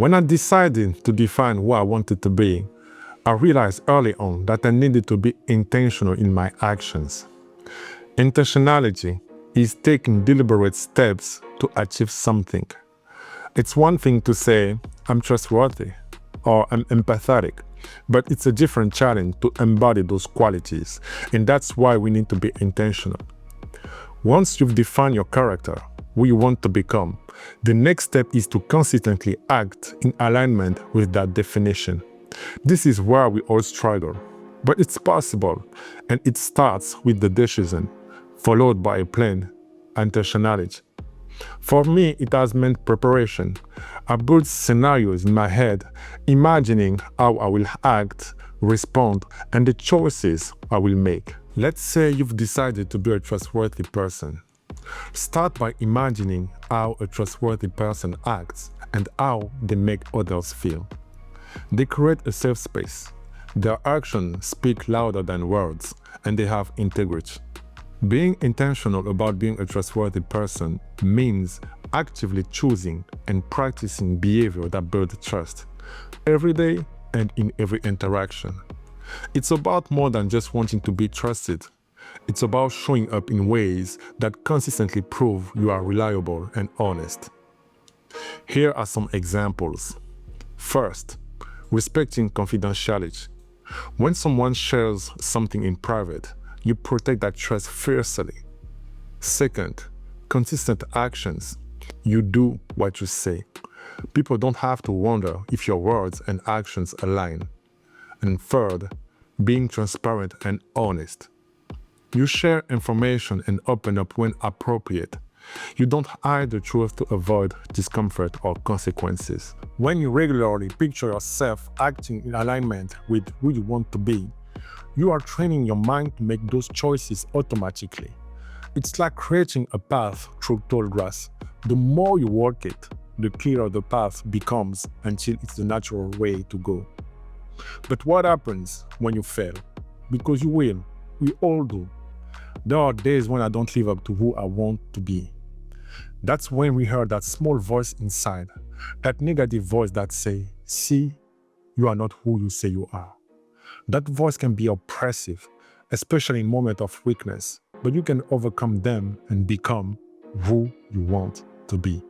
When I decided to define who I wanted to be, I realized early on that I needed to be intentional in my actions. Intentionality is taking deliberate steps to achieve something. It's one thing to say, I'm trustworthy or I'm empathetic, but it's a different challenge to embody those qualities, and that's why we need to be intentional. Once you've defined your character, who you want to become, the next step is to consistently act in alignment with that definition. This is where we all struggle, but it's possible, and it starts with the decision, followed by a plan, intentionality. For me, it has meant preparation. I built scenarios in my head, imagining how I will act, respond, and the choices I will make. Let's say you've decided to be a trustworthy person. Start by imagining how a trustworthy person acts and how they make others feel. They create a safe space. Their actions speak louder than words, and they have integrity. Being intentional about being a trustworthy person means actively choosing and practicing behavior that builds trust, every day and in every interaction. It's about more than just wanting to be trusted. It's about showing up in ways that consistently prove you are reliable and honest. Here are some examples. First, respecting confidentiality. When someone shares something in private, you protect that trust fiercely. Second, consistent actions. You do what you say. People don't have to wonder if your words and actions align. And third, being transparent and honest. You share information and open up when appropriate. You don't hide the truth to avoid discomfort or consequences. When you regularly picture yourself acting in alignment with who you want to be, you are training your mind to make those choices automatically. It's like creating a path through tall grass. The more you walk it, the clearer the path becomes until it's the natural way to go. But what happens when you fail? Because you will. We all do. There are days when I don't live up to who I want to be. That's when we hear that small voice inside, that negative voice that says, see, you are not who you say you are. That voice can be oppressive, especially in moments of weakness, but you can overcome them and become who you want to be.